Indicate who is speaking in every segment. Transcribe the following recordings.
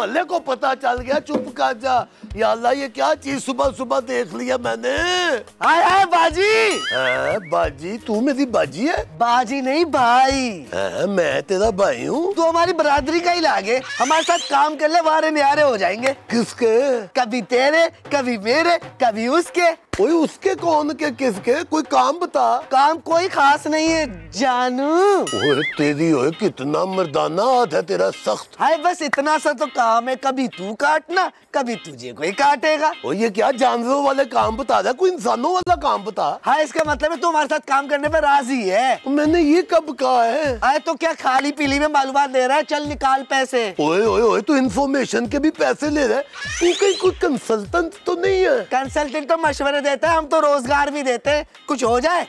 Speaker 1: मोहल्ले को पता चल गया, चुप कर जा। या अल्लाह, ये क्या चीज सुबह सुबह देख लिया मैंने।
Speaker 2: हाय हाय बाजी।
Speaker 1: बाजी? तू मेरी बाजी है?
Speaker 2: बाजी नहीं भाई।
Speaker 1: मैं तेरा भाई हूँ।
Speaker 2: तू हमारी बरादरी का ही लागे, हमारे साथ काम कर ले, वारे न्यारे हो जाएंगे।
Speaker 1: किसके?
Speaker 2: कभी तेरे, कभी मेरे, कभी उसके।
Speaker 1: कोई उसके कौन के किसके? कोई काम बता।
Speaker 2: काम कोई खास नहीं है जानू।
Speaker 1: ओए तेरी, ओए कितना मर्दाना हाथ है तेरा, सख्त।
Speaker 2: हाय बस इतना सा तो काम है, कभी तू काटना, कभी तुझे कोई काटेगा।
Speaker 1: ओ ये क्या जानवरों वाले काम बता रहा, कोई इंसानों वाला काम बता।
Speaker 2: हाँ, इसका मतलब है तू हमारे साथ काम करने पे राजी है।
Speaker 1: मैंने ये कब कहा है?
Speaker 2: अरे तो क्या खाली पीली में मालूमात दे रहा है? चल निकाल पैसे।
Speaker 1: ओए ओए ओए, तू इन्फॉर्मेशन के भी पैसे ले रहा है? तू कहीं कोई कंसल्टेंट तो नहीं है?
Speaker 2: कंसल्टेंट तो मशवरे देता है, हम तो रोजगार भी देते हैं, कुछ हो जाए।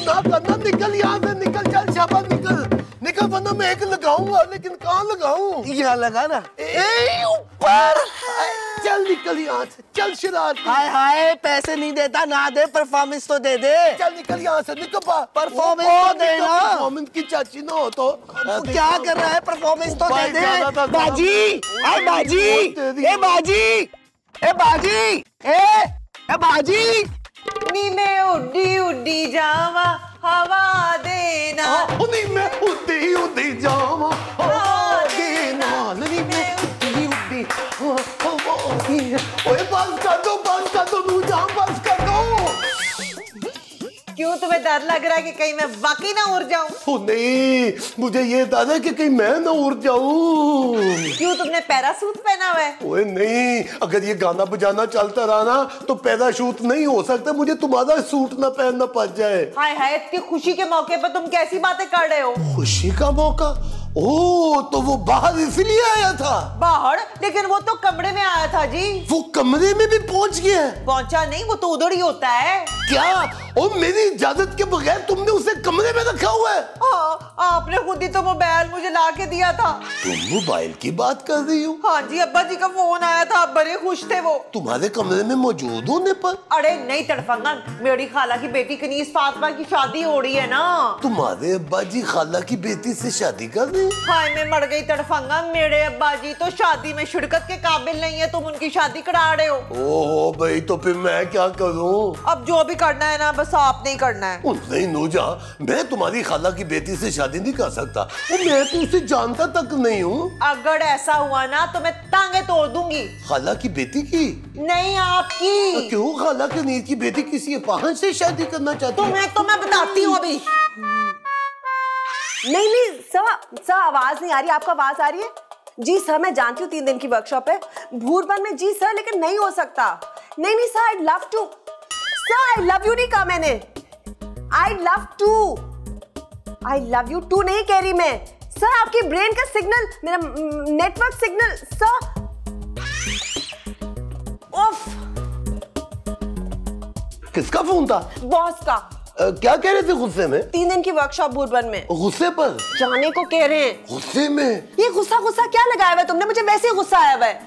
Speaker 1: ना करना, निकल यहाँ से, निकल, चल शाबाश, निकल निकल, वरना मैं एक लगाऊंगा, लेकिन कहाँ लगाऊं?
Speaker 2: यहाँ लगा ना।
Speaker 1: ऊपर। चल निकल यहाँ से, चल शरारत।
Speaker 2: हाय हाय, पैसे नहीं देता ना दे, परफॉर्मेंस तो दे दे।
Speaker 1: चल निकल यहाँ से, निकल।
Speaker 2: परफॉर्मेंस तो दे ना।
Speaker 1: परफॉर्मेंस की चाची ना हो तो
Speaker 2: क्या कर रहा है? परफॉर्मेंस तो दे दे। बाजी, हाय बाजी, ए बाजी, ए बाजी, ए बाजी।
Speaker 3: नी में उड्डी उड्डी जावा हवा देना।
Speaker 1: नी में उड्डी उड्डी जावा हवा देना। नी में उड्डी उड्डी हवा देना। ओए बंद कर दो, बंद कर दो, तू जा, बंद कर दो।
Speaker 3: क्यों, तुम्हें डर लग रहा है कि कहीं मैं वाकई ना उड़ जाऊं?
Speaker 1: ओ नहीं, मुझे ये डर है कि कहीं मैं ना उड़ जाऊं।
Speaker 3: क्यों, तुमने पैरासूट पहना हुआ है?
Speaker 1: ओए नहीं, अगर ये गाना बजाना चलता रहा ना तो पैराशूट नहीं हो सकता, मुझे तुम्हारा सूट ना पहनना पड़ जाए।
Speaker 3: हाय हाय, इतनी खुशी के मौके पर तुम कैसी बातें कर रहे हो?
Speaker 1: खुशी का मौका? ओ, तो वो बाहर इसलिए आया था?
Speaker 3: बाहर? लेकिन वो तो कमरे में आया था जी।
Speaker 1: वो कमरे में भी पहुंच गया है?
Speaker 3: पहुंचा नहीं, वो तो उधर ही होता है।
Speaker 1: क्या? ओ मेरी इजाजत के बगैर तुमने उसे कमरे में रखा हुआ है?
Speaker 3: हाँ, आपने खुद ही तो मोबाइल मुझे ला के दिया था।
Speaker 1: तुम मोबाइल की बात कर रही हो?
Speaker 3: हाँ जी, अब्बा जी का फोन आया था, बड़े खुश थे वो
Speaker 1: तुम्हारे कमरे में मौजूद होने पर।
Speaker 3: अरे नहीं तड़फंगन, मेरी खाला की बेटी कनीज फातिमा की शादी हो रही है ना।
Speaker 1: तुम्हारे अब्बा जी खाला की बेटी से शादी कर रहे?
Speaker 3: हाय मैं मर गई तड़फंगन, मेरे अब्बा जी तो शादी में शिरकत के काबिल नहीं है, तुम उनकी शादी करा रहे हो।
Speaker 1: ओहो भाई, तो फिर मैं क्या करूं?
Speaker 3: अब जो भी करना है ना, बस आपने ही करना है।
Speaker 1: नहीं नूजा, मैं तुम्हारी खाला की बेटी से शादी नहीं कर सकता, मैं तो उसे जानता तक नहीं हूँ।
Speaker 3: अगर ऐसा हुआ ना तो मैं टांगे तोड़ दूंगी।
Speaker 1: खाला की बेटी की?
Speaker 3: नहीं, आपकी।
Speaker 1: तो क्यों, खाला के नीर की बेटी किसी अपाहन से शादी करना चाहती है?
Speaker 3: तो मैं बताती हूँ अभी।
Speaker 4: नहीं सर आवाज नहीं आ रही। आपको आवाज आ रही है? जी सर, मैं जानती हूँ 3 दिन की वर्कशॉप है भूरबन में। जी सर, लेकिन नहीं हो सकता। नहीं sir, I love too. Sir I love you नहीं कहा मैंने, I love too. I love you too नहीं कह रही मैं। सर आपकी ब्रेन का सिग्नल, मेरा नेटवर्क सिग्नल। Sir of.
Speaker 1: किसका फोन था?
Speaker 4: बॉस का।
Speaker 1: क्या कह रहे थे गुस्से में?
Speaker 4: 3 दिन की वर्कशॉप भूरबन में।
Speaker 1: गुस्से पर?
Speaker 4: जाने को कह रहे हैं।
Speaker 1: गुस्से में?
Speaker 4: ये गुस्सा क्या लगाया हुआ है तुमने? मुझे वैसे ही गुस्सा आया हुआ है।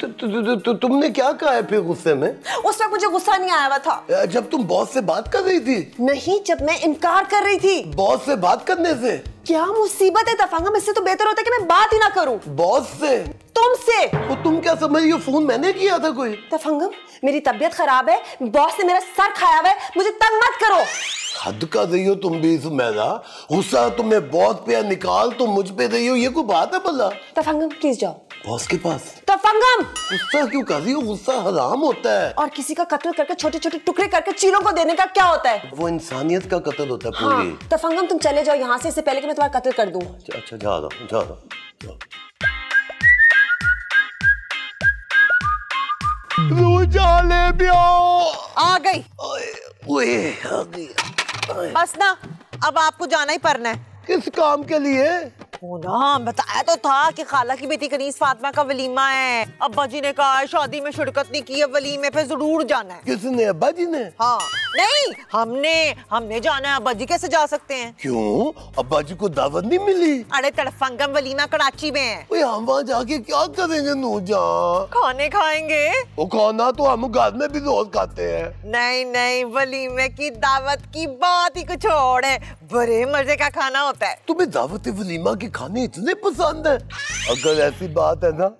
Speaker 1: तुमने क्या कहा है फिर गुस्से में?
Speaker 4: उस वक्त मुझे गुस्सा नहीं आया हुआ था।
Speaker 1: जब तुम बॉस से बात कर रही थी?
Speaker 4: नहीं, जब मैं इनकार कर रही थी।
Speaker 1: बॉस से बात करने से?
Speaker 4: क्या मुसीबत है तफंगम, इससे तो बेहतर होता है कि मैं बात ही ना करूं।
Speaker 1: बॉस से?
Speaker 4: तुमसे।
Speaker 1: तो तुम क्या समझ रही हो, फोन मैंने किया था कोई?
Speaker 4: तफंगम, मेरी तबीयत खराब है, बॉस ने मेरा सर खाया हुआ है, मुझे तंग मत करो।
Speaker 1: हद कर रही हो तुम भी सुमेरा, गुस्सा तुम्हें बॉस पे निकाल तो मुझ पे रही हो, ये कोई बात है भला?
Speaker 4: तफंगम प्लीज जाओ
Speaker 1: बॉस के पास।
Speaker 4: तफंगम,
Speaker 1: गुस्सा क्यों कर रही हो? गुस्सा हराम होता है।
Speaker 4: और किसी का कत्ल करके छोटे छोटे टुकड़े करके चीलों को देने का क्या होता है?
Speaker 1: वो इंसानियत का कत्ल होता है पूरी।
Speaker 4: हाँ, तफंगम तुम चले जाओ यहाँ से, इससे पहले कि मैं तुम्हारा कत्ल कर दूं।
Speaker 1: अच्छा जा रहा।
Speaker 3: आ गई।
Speaker 1: ओए आ गई।
Speaker 3: बस ना, अब आपको जाना ही पड़ना है।
Speaker 1: किस काम के लिए?
Speaker 3: वो ना बताया तो था कि खाला की बेटी कनीज फातिमा का वलीमा है। अब्बा जी ने कहा शादी में शिरकत नहीं की है, वलीमे पे जरूर जाना है।
Speaker 1: किसने? अब्बा जी ने?
Speaker 3: हाँ। नहीं, हमने जाना है। अब्बा जी कैसे जा सकते हैं?
Speaker 1: क्यों, अब्बा जी को दावत नहीं मिली?
Speaker 3: अरे तड़फंगम वलीमा कराची में है।
Speaker 1: ओए हम वहाँ जाके क्या करेंगे नूरजहां?
Speaker 3: खाने खाएंगे।
Speaker 1: वो खाना तो हम घर में भी रोज खाते हैं।
Speaker 3: नहीं नहीं, वलीमे की दावत की बात ही कुछ और है। बड़े मजे का खाना होता है।
Speaker 1: तुम्हें दावत वलीमा के खाने इतने पसंद है? अगर ऐसी बात है ना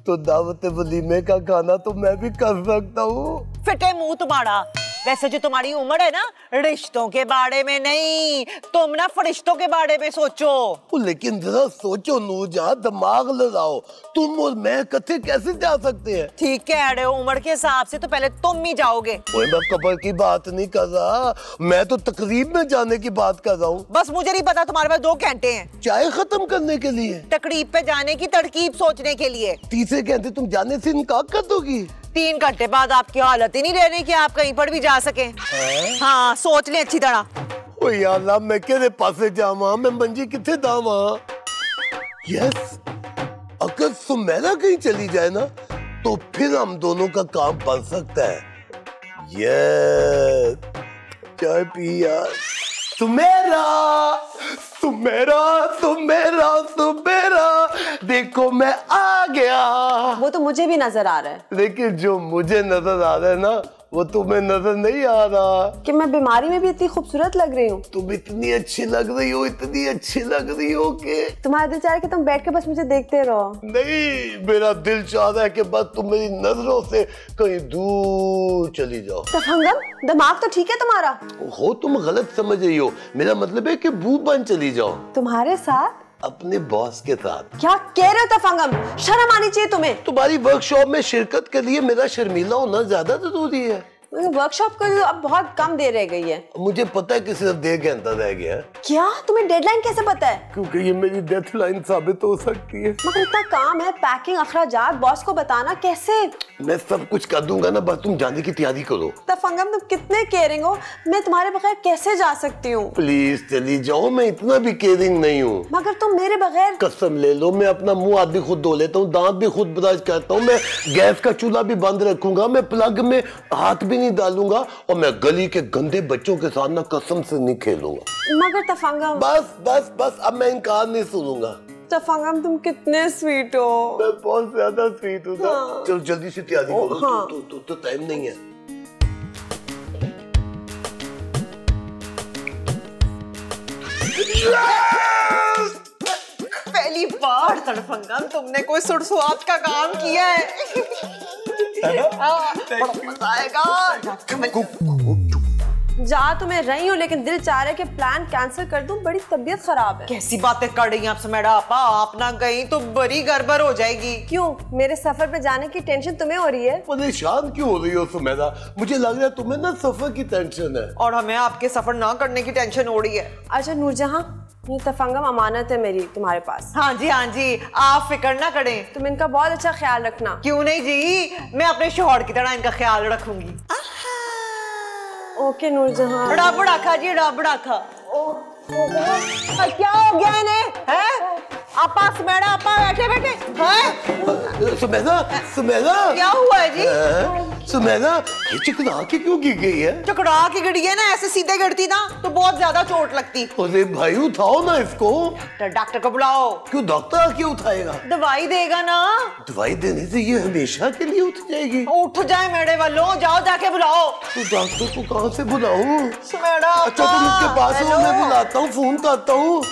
Speaker 1: तो दावत वलीमे का खाना तो मैं भी कर सकता हूँ।
Speaker 3: फिटे मुंह तुम्हारा। वैसे जो तुम्हारी उम्र है ना, रिश्तों के बारे में नहीं, तुम ना फरिश्तों के बारे में सोचो।
Speaker 1: लेकिन जरा सोचो नूरजहां, दिमाग लगाओ। तुम और मैं इकट्ठे कैसे जा सकते हैं?
Speaker 3: ठीक कह रहे हो, उम्र के हिसाब से तो पहले तुम ही जाओगे।
Speaker 1: ओए मैं कब्र की बात नहीं कर रहा, मैं तो तकरीब में जाने की बात कर रहा हूँ।
Speaker 3: बस मुझे नहीं पता, तुम्हारे पास 2 घंटे हैं।
Speaker 1: चाय खत्म करने के लिए?
Speaker 3: तकरीब पे जाने की तरकीब सोचने के लिए।
Speaker 1: तीसरे घंटे तुम जाने से इनकार कर दोगी?
Speaker 3: 3 घंटे बाद आपकी हालत ही नहीं रहने की आप कहीं पर भी जा सके। हाँ, सोच ले अच्छी तरह।
Speaker 1: ओ यार अल्लाह, मैं केरे पासे जावा, मैं मंजी किथे दावा? यस, अगर सुमेरा कहीं चली जाए ना तो फिर हम दोनों का काम बन सकता है। यस, चाय पी यार। सुमेरा सुमेरा सुमेरा सुमेरा, देखो मैं आ गया।
Speaker 4: वो तो मुझे भी नजर आ रहा है,
Speaker 1: लेकिन जो मुझे नजर आ रहा है ना वो तुम्हें नजर नहीं आ रहा
Speaker 4: कि मैं बीमारी में भी इतनी खूबसूरत लग रही हूँ।
Speaker 1: तुम इतनी अच्छी लग रही हो, इतनी अच्छी लग रही हो कि
Speaker 4: तुम्हारा दिल चाह रहा है कि तुम बैठ के बस मुझे देखते रहो।
Speaker 1: नहीं, मेरा दिल चाह रहा है कि बस तुम मेरी नजरों से कहीं दूर चली जाओ।
Speaker 4: तफंगम, दिमाग तो ठीक है तुम्हारा?
Speaker 1: हो, तुम गलत समझ रही हो। मेरा मतलब है कि भूत बन चली जाओ।
Speaker 4: तुम्हारे साथ?
Speaker 1: अपने बॉस के साथ।
Speaker 4: क्या कह रहे हो तफंगम? शर्म आनी चाहिए तुम्हें।
Speaker 1: तुम्हारी वर्कशॉप में शिरकत के लिए मेरा शर्मीला होना ज्यादा जरूरी है।
Speaker 4: वर्कशॉप को अब बहुत कम देर रह गई है।
Speaker 1: मुझे पता है कि सिर्फ 1.5 घंटा रह गया है।
Speaker 4: क्या तुम्हें डेडलाइन कैसे पता है?
Speaker 1: क्योंकि ये मेरी डेडलाइन साबित हो सकती है।
Speaker 4: मगर इतना काम है, पैकिंग, अखराजात, बॉस को बताना, कैसे?
Speaker 1: मैं सब कुछ कर दूंगा ना, बस तुम जाने की तैयारी करो।
Speaker 4: तफंगम, तुम कितने केयरिंग हो, मैं तुम्हारे बगैर कैसे जा सकती हूँ?
Speaker 1: प्लीज चली जाओ, मैं इतना भी केयरिंग नहीं हूँ।
Speaker 4: मगर तुम मेरे बगैर।
Speaker 1: कसम ले लो, मैं अपना मुंह हाथ भी खुद धो लेता हूँ, दांत भी खुद ब्रश करता हूँ, मैं गैस का चूल्हा भी बंद रखूंगा, मैं प्लग में हाथ भी नहीं डालूंगा, और मैं गली के गंदे बच्चों के साथ ना कसम से नहीं खेलूंगा।
Speaker 4: मगर तफंगम।
Speaker 1: बस बस बस, अब मैं इनकार नहीं सुनूंगा।
Speaker 4: तफंगम, तुम कितने स्वीट हो।
Speaker 1: मैं बहुत ज्यादा स्वीट हूँ।
Speaker 4: हाँ।
Speaker 1: चलो जल्दी से तैयारी करो।
Speaker 4: हाँ।
Speaker 1: तो टाइम नहीं है।
Speaker 3: पहली बार तड़फंगम तुमने कोई सुरसुआत का काम किया है। मजा आएगा।
Speaker 4: जा तो मैं रही हूँ, लेकिन दिल चाह रहा है कि प्लान कैंसिल कर दूं। बड़ी तबीयत खराब है।
Speaker 3: कैसी बातें कर रही हैं आप सुमेरा आपा? आप ना गई तो बड़ी गड़बड़ हो जाएगी।
Speaker 4: क्यों, मेरे सफर पे जाने की टेंशन तुम्हें हो रही है?
Speaker 1: परेशान क्यों हो रही हो सुमेरा? मुझे लग रहा है तुम्हें ना सफर की टेंशन है।
Speaker 3: और हमें आपके सफर ना करने की टेंशन हो रही है।
Speaker 4: अच्छा नूरजहां, ये तफंगम अमानत है मेरी तुम्हारे पास।
Speaker 3: हाँ जी, आप फिक्र ना करें।
Speaker 4: तुम इनका बहुत अच्छा ख्याल रखना।
Speaker 3: क्यों नहीं जी, मैं अपने शोहर की तरह इनका ख्याल रखूंगी।
Speaker 4: ओके नूरजहां।
Speaker 3: रब रखा जी, रब रखा। क्या हो गया इन्हें? हैं? आपा सुमेरा आपा बैठे बैठे हैं?
Speaker 1: सुमेरा सुमेरा,
Speaker 3: क्या हुआ है जी?
Speaker 1: सुमेरा, ये चिकना के क्यों गिर गई है?
Speaker 3: चकरा की गिरी है ना, ऐसे सीधे गिरती ना तो बहुत ज्यादा चोट लगती।
Speaker 1: अरे भाई उठाओ ना इसको।
Speaker 3: डॉक्टर को बुलाओ।
Speaker 1: क्यों, डॉक्टर आके उठाएगा?
Speaker 3: दवाई देगा ना।
Speaker 1: दवाई देने से ये हमेशा के लिए उठ जाएगी?
Speaker 3: उठ जाए मेरे वालों, जाओ जाके बुलाओ।
Speaker 1: तो डॉक्टर को कहाँ से बुलाऊं?
Speaker 3: सुमेरा
Speaker 1: अच्छा तुम इसके पास हो, मैं बुलाता हूँ, फोन करता हूँ।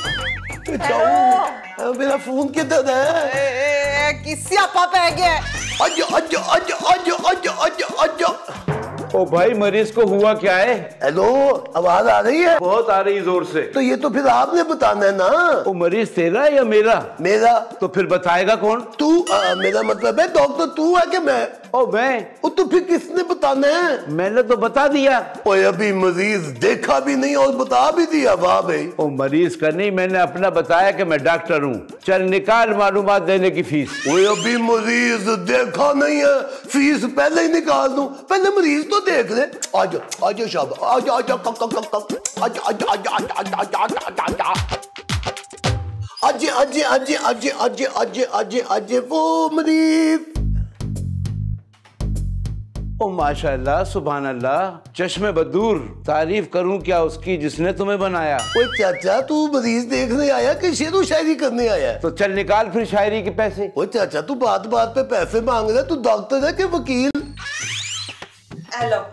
Speaker 1: जाऊँ, मेरा फोन किधर है?
Speaker 3: किसी आपा पे गया।
Speaker 1: आजा आजा आजा आजा आजा आजा आजा।
Speaker 5: ओ भाई, मरीज को हुआ क्या है?
Speaker 1: हेलो, आवाज आ रही है?
Speaker 5: बहुत आ रही जोर से।
Speaker 1: तो ये तो फिर आपने बताना है ना।
Speaker 5: वो मरीज तेरा या मेरा?
Speaker 1: मेरा।
Speaker 5: तो फिर बताएगा कौन?
Speaker 1: तू। मेरा मतलब है डॉक्टर तू है कि मैं?
Speaker 5: ओ मैं।
Speaker 1: वो तो फिर किसने बताना है?
Speaker 5: मैंने तो बता दिया।
Speaker 1: ओए अभी मरीज देखा भी नहीं और बता भी दिया। वाह भाई।
Speaker 5: ओ मरीज का नहीं, मैंने अपना बताया कि मैं डॉक्टर हूँ। चल निकाल मालूमात देने की फीस।
Speaker 1: ओए अभी मरीज देखा नहीं है, फीस पहले ही निकाल दूं। पहले मरीज तो देख ले। आजा आजा शाबाश, आजा आजा आजा आजा आजा आजा आजा आजा। आजे आजे आजे आजे आजे आजे आजे आजे वो मरीज।
Speaker 5: ओ माशाल्लाह, सुभान अल्लाह, चश्मे बदूर, तारीफ करूं क्या उसकी जिसने तुम्हें बनाया।
Speaker 1: ओए चाचा, तू मरीज देखने आया कि शेरो शायरी करने आया?
Speaker 5: तो चल निकाल फिर शायरी के पैसे।
Speaker 1: ओए चाचा, तू बात बात पे पैसे मांग रहा है? तू डॉक्टर है कि वकील?
Speaker 4: हेलो।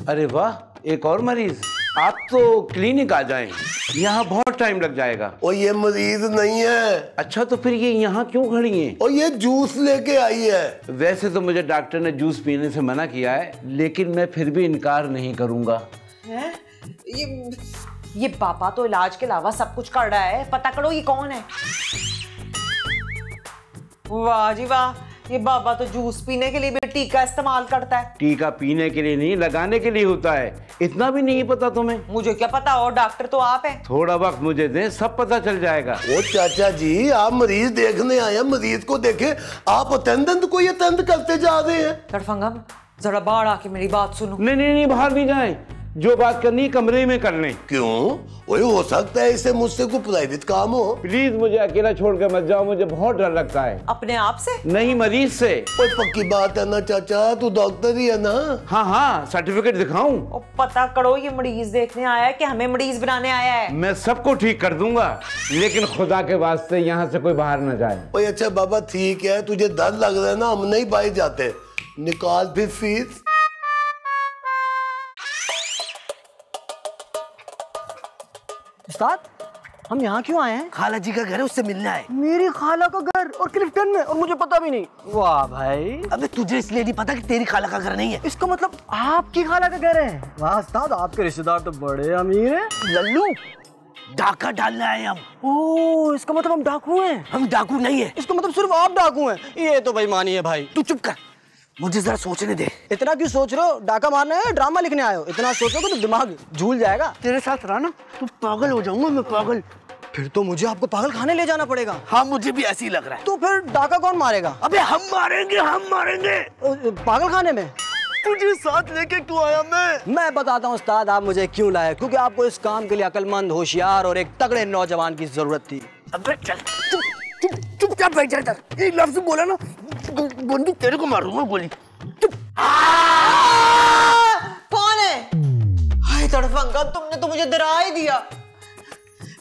Speaker 5: अरे वाह, एक और मरीज। आप तो क्लिनिक आ जाएं, यहाँ बहुत टाइम लग जाएगा।
Speaker 1: और ये मरीज नहीं है।
Speaker 5: अच्छा, तो फिर ये यहाँ क्यों खड़ी हैं?
Speaker 1: और ये जूस लेके आई है।
Speaker 5: वैसे तो मुझे डॉक्टर ने जूस पीने से मना किया है, लेकिन मैं फिर भी इनकार नहीं करूंगा।
Speaker 3: हैं? ये पापा तो इलाज के अलावा सब कुछ कर रहा है, पता करो ये कौन है। वाह जी वाह, ये बाबा तो जूस पीने के लिए भी टीका इस्तेमाल करता है।
Speaker 5: टीका पीने के लिए नहीं, लगाने के लिए होता है। इतना भी नहीं पता तुम्हें?
Speaker 3: मुझे क्या पता, और डॉक्टर तो आप है।
Speaker 5: थोड़ा वक्त मुझे दें, सब पता चल जाएगा।
Speaker 1: ओ चाचा जी, आप मरीज देखने आए, मरीज को देखे, आप अटेंडेंट को ये अटेंड करते जा रहे हैं।
Speaker 3: तड़फंगम, जरा बाहर आके मेरी बात सुनो।
Speaker 5: नहीं नहीं नहीं, बाहर नहीं जाएं, जो बात करनी कमरे में कर लें।
Speaker 1: क्यों? वही हो सकता है इससे मुझसे कोई प्राइवेट काम हो।
Speaker 5: प्लीज मुझे अकेला छोड़ के मत जाओ, मुझे बहुत डर लगता है।
Speaker 3: अपने आप से?
Speaker 5: नहीं, मरीज से।
Speaker 1: कोई पक्की बात है ना चाचा, तू डॉक्टर ही है ना?
Speaker 5: हाँ हाँ, सर्टिफिकेट दिखाऊं?
Speaker 3: और पता करो ये मरीज देखने आया है कि हमें मरीज बनाने आया है।
Speaker 5: मैं सबको ठीक कर दूंगा, लेकिन खुदा के वास्ते यहाँ से कोई बाहर न जाए।
Speaker 1: ओए अच्छा बाबा, ठीक है, तुझे डर लग रहा है ना, हम नहीं बाहर जाते। निकाल फिर फीस।
Speaker 2: उस्ताद, हम यहाँ क्यों आए हैं?
Speaker 1: खाला जी का घर है, उससे मिलना है।
Speaker 2: मेरी खाला का घर और क्लिफ्टन में, और मुझे पता भी नहीं। वाह भाई।
Speaker 1: अबे तुझे इसलिए नहीं पता कि तेरी खाला का घर नहीं है।
Speaker 2: इसका मतलब आपकी खाला का घर है? वाह उस्ताद, आपके रिश्तेदार तो बड़े अमीर हैं।
Speaker 1: लल्लू, डाका डालने आए हम।
Speaker 2: ओह, इसका मतलब हम डाकू हैं?
Speaker 1: हम डाकू नहीं है।
Speaker 2: इसका मतलब सिर्फ आप डाकू हैं? ये तो बेईमानी है भाई।
Speaker 1: तू चुप कर, मुझे जरा सोचने दे।
Speaker 2: इतना क्यों सोच रहे हो? डाका मारना है, ड्रामा लिखने आए हो? इतना सोचोगे तो दिमाग झूल जाएगा।
Speaker 1: तेरे साथ रहा ना तू पागल हो जाऊंगा मैं, पागल।
Speaker 2: फिर तो मुझे आपको पागल खाने ले जाना पड़ेगा।
Speaker 1: हाँ, मुझे भी ऐसे ही लग रहा है।
Speaker 2: तो फिर डाका कौन मारेगा?
Speaker 1: अबे हम मारेंगे, हम मारेंगे।
Speaker 2: पागल खाने में?
Speaker 1: तुझे साथ लेके क्यों आया
Speaker 2: मैं बताता हूँ उस्ताद, आप मुझे क्यों लाए। क्योंकि आपको इस काम के लिए अक्लमंद, होशियार और एक तगड़े नौजवान की जरूरत थी।
Speaker 1: अबे चल, चुपचाप बैठ जा। एक लफ्ज बोला ना, बंदूक तेरे को मारूंगा, गोली।
Speaker 3: कौन है? हाय तड़फंगा, तुमने तो मुझे डरा ही दिया।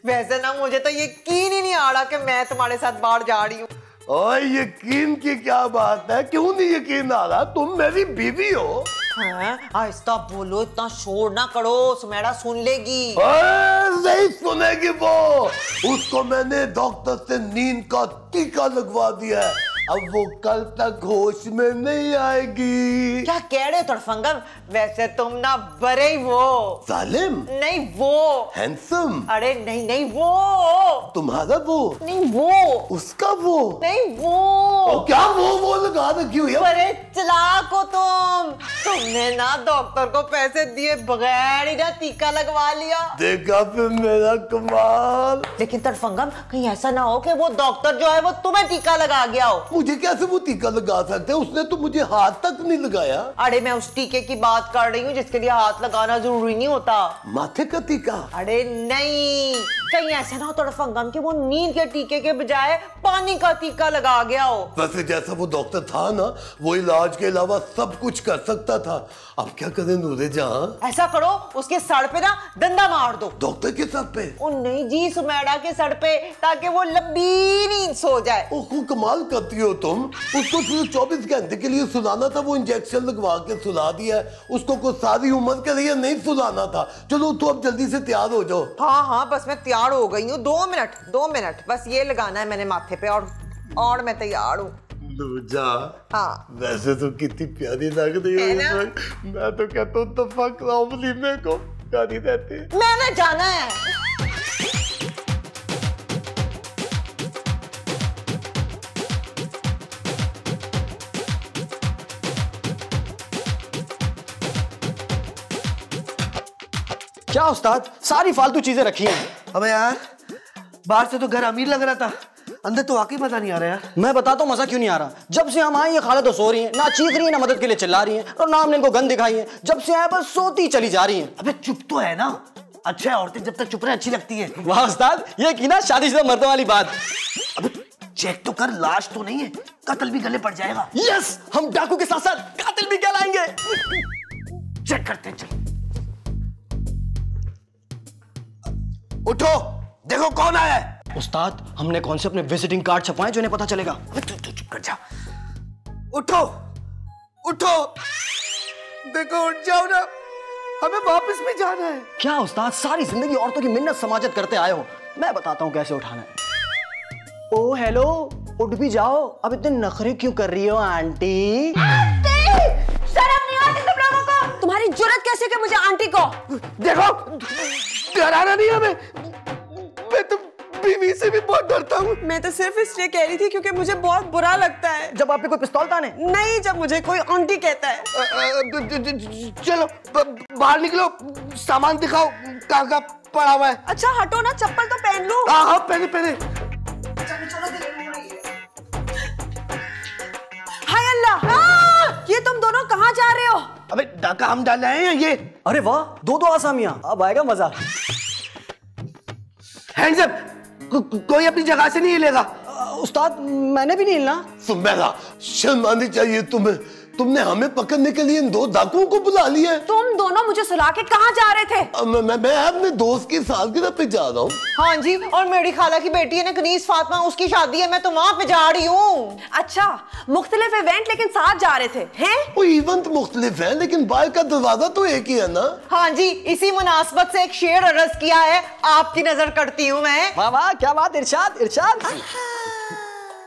Speaker 3: वैसे ना मुझे तो यकीन ही नहीं आ रहा कि मैं तुम्हारे साथ बाहर जा रही हूँ।
Speaker 1: ओए यकीन की क्या बात है? क्यों नहीं यकीन आ रहा? तुम मेरी बीवी हो।
Speaker 3: हाँ, आहिस्ता बोलो, इतना शोर ना करो, सुमेरा सुन लेगी।
Speaker 1: नहीं सुनेगी वो। उसको मैंने डॉक्टर से नींद का टीका लगवा दिया है, अब वो कल तक होश में नहीं आएगी।
Speaker 3: क्या कह रहे हो तड़फंगम? वैसे तुम ना बड़े ही वो
Speaker 1: सालिम
Speaker 3: नहीं, वो
Speaker 1: हैंडसम।
Speaker 3: अरे नहीं नहीं, वो
Speaker 1: तुम्हारा वो
Speaker 3: नहीं, वो
Speaker 1: उसका वो
Speaker 3: नहीं, वो
Speaker 1: क्या वो लगा रखी हुई है?
Speaker 3: बड़े चालाक हो तुमने ना डॉक्टर को पैसे दिए बगैर ही ना टीका लगवा लिया।
Speaker 1: देखा फिर मेरा कमाल।
Speaker 3: लेकिन तड़फंगम, कहीं ऐसा ना हो कि वो डॉक्टर जो है वो तुम्हें टीका लगा गया हो।
Speaker 1: मुझे कैसे वो टीका लगा सकते हैं? उसने तो मुझे हाथ तक नहीं लगाया।
Speaker 3: अरे मैं उस टीके की बात कर रही हूँ जिसके लिए हाथ लगाना जरूरी नहीं होता।
Speaker 1: माथे का टीका?
Speaker 3: अरे नहीं, कहीं ऐसा ना हो तड़फंगम कि वो नींद के टीके के बजाय पानी का टीका लगा गया हो।
Speaker 1: वैसे जैसा वो डॉक्टर था ना, वो इलाज के अलावा सब कुछ कर सकता था। अब क्या करें नूरे जहां?
Speaker 3: ऐसा करो, उसके सर पे ना डंडा मार दो।
Speaker 1: डॉक्टर के सर पे?
Speaker 3: ओ नहीं जी, सुमेरा के सर पे, ताकि वो लंबी नींद सो जाए।
Speaker 1: ओह कमाल करती हो तुम। उसको सिर्फ 24 घंटे के लिए सुलाना था, वो इंजेक्शन लगवा के सुला दिया। उसको कोई सारी उम्र के लिए नहीं सुलाना था। चलो तो अब जल्दी से तैयार हो जाओ।
Speaker 3: हाँ हाँ, बस मैं तैयार हो गई हूँ। 2 मिनट बस ये लगाना है मैंने माथे पे, और मैं तैयार हूँ।
Speaker 1: लूजा,
Speaker 3: हाँ
Speaker 1: वैसे तो कितनी प्यारी लग रही हो इस वक्त। मैं तो कहता हूँ तफक कराओ वलीमे को, प्यारी रहती है।
Speaker 3: मैंने जाना है।
Speaker 2: क्या उस्ताद, सारी फालतू चीजें रखी हैं।
Speaker 1: अबे यार, बाहर से तो घर अमीर लग रहा था, अंदर तो वाकई मजा नहीं आ रहा यार।
Speaker 2: मैं बताता हूँ मजा क्यों नहीं आ रहा। जब से हम आए ये खाला तो सो रही हैं, ना चीख रही है, ना मदद के लिए चिल्ला रही हैं, और ना हमने इनको गन दिखाई है। जब से आए बस सोती चली जा रही हैं।
Speaker 1: अबे चुप तो है ना। अच्छा है, औरतें जब तक चुप रहे अच्छी लगती है।
Speaker 2: वाह उस्ताद, ये की ना शादीशुदा मर्दों वाली बात।
Speaker 1: अबे
Speaker 2: चेक तो कर, लाश तो नहीं है, कत्ल भी गले पड़ जाएगा।
Speaker 6: यस, हम डाकू के साथ साथ कातिल भी कहलाएंगे।
Speaker 2: चेक करते हैं, चल। उठो, देखो कौन आया है।
Speaker 6: उस्ताद, हमने कौन से अपने विजिटिंग कार्ड छपवाए जो इन्हें पता चलेगा?
Speaker 2: तू चुप कर जा। उठो, उठो, देखो उठ जाओ ना, हमें वापस भी जाना है।
Speaker 6: क्या उस्ताद, सारी जिंदगी औरतों की मिन्नत समाजत करते आए हो, मैं बताता हूँ कैसे उठाना है। ओ हेलो, उठ भी जाओ, अब इतने नखरे क्यों कर रही हो आंटी?
Speaker 4: शर्म नहीं आती तुम लोगों को? तुम्हारी जुर्रत कैसे कि मुझे आंटी को?
Speaker 2: देखो, डराना नहीं हमें, मैं तो बीवी से भी बहुत डरता हूँ।
Speaker 4: मैं तो सिर्फ इसलिए कह रही थी क्योंकि मुझे बहुत बुरा लगता है
Speaker 6: जब आप पे कोई पिस्तौल ताने।
Speaker 4: नहीं, जब मुझे कोई आंटी कहता है।
Speaker 2: चलो बाहर निकलो, सामान दिखाओ कहाँ पड़ा हुआ है।
Speaker 4: अच्छा हटो ना, चप्पल तो पहन लूं।
Speaker 2: हाँ पहले पहले।
Speaker 4: हाय अल्लाह, ये तुम दोनों कहाँ जा रहे हो?
Speaker 2: अबे डाका हम डाल रहे हैं ये।
Speaker 6: अरे वाह, दो आसामियां, अब आएगा मजा।
Speaker 2: हैंड्स अप, कोई अपनी जगह से नहीं हिलेगा।
Speaker 6: उस्ताद, मैंने भी नहीं हिलना।
Speaker 1: सुमेरा, शर्म आनी चाहिए तुम्हें, तुमने हमें पकड़ने के लिए इन दो डाकुओं को बुला लिया है।
Speaker 4: तुम दोनों मुझे सुला के कहाँ जा रहे थे?
Speaker 1: मैं अपने दोस्त की सालगिरह पे जा रहा हूँ।
Speaker 3: हाँ जी, और मेरी खाला की बेटी है ना कनीज फातिमा, उसकी शादी है, मैं तो वहाँ पे जा रही हूँ।
Speaker 4: अच्छा, मुख्तलिफ इवेंट लेकिन साथ जा रहे थे, हैं?
Speaker 1: वो इवेंट मुख्तलिफ है लेकिन बाहर का दरवाजा तो एक ही है ना।
Speaker 3: हाँ जी, इसी मुनासबत से एक शेर अर्ज किया है, आपकी नजर करती हूँ मैं।
Speaker 6: वाह वाह, क्या बात, इरशाद इरशाद।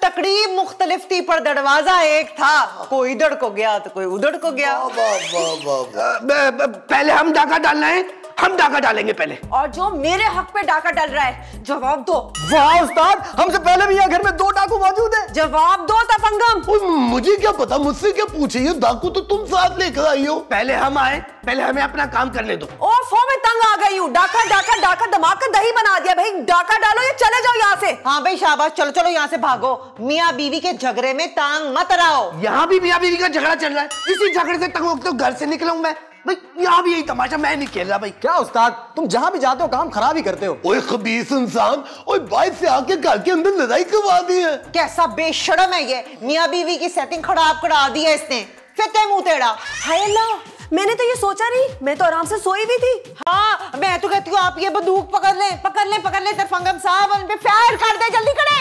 Speaker 3: तकरीब मुख्तलिफ थी पर दरवाजा एक था, कोई इधर को गया तो कोई उधर को गया।
Speaker 2: पहले हम डाका डालना है, हम डाका डालेंगे पहले।
Speaker 4: और जो मेरे हक पे डाका डल रहा है, जवाब दो।
Speaker 6: वाह उस्ताद, हमसे पहले भी यहाँ घर में 2 डाकू मौजूद है।
Speaker 4: जवाब दो तफंगम।
Speaker 1: ओए, मुझे क्या पता, मुझसे क्या पूछे, ये डाकू तो तुम साथ लेकर आई हो।
Speaker 2: पहले हम आए, पहले हमें अपना काम करने दो।
Speaker 4: ओफो, मैं तंग आ गई हूँ। डाका डाका डाका दिमाग का दही बना दिया भाई। डाका डालो या चले जाओ यहाँ से।
Speaker 3: हाँ भाई शाबाश, चलो चलो यहाँ से भागो, मियाँ बीवी के झगड़े में टांग मत अड़ाओ।
Speaker 2: यहाँ भी मियाँ बीवी का झगड़ा चल रहा है, इसी झगड़े से तंग तो घर से निकलूं मैं भाई। यहाँ भी यही तमाशा, मैं नहीं खेल रहा भाई।
Speaker 6: क्या उस्ताद, तुम जहाँ भी जाते हो काम खराब ही करते हो।
Speaker 1: ओए खबीस इंसान, ओए बाहर से आके घर के अंदर लड़ाई करवा दी है।
Speaker 3: कैसा बेशर्म है ये, मियाँ बीवी की सेटिंग खराब करा दी है इसने, फिर मुंह टेढ़ा।
Speaker 4: हाय अल्लाह, मैंने तो ये सोचा नहीं, मैं तो आराम से सोई भी थी।
Speaker 3: हाँ, मैं तो कहती हूँ आप ये बंदूक पकड़ ले, तरफंगम साहब, उन पे फायर कर दे, जल्दी करें।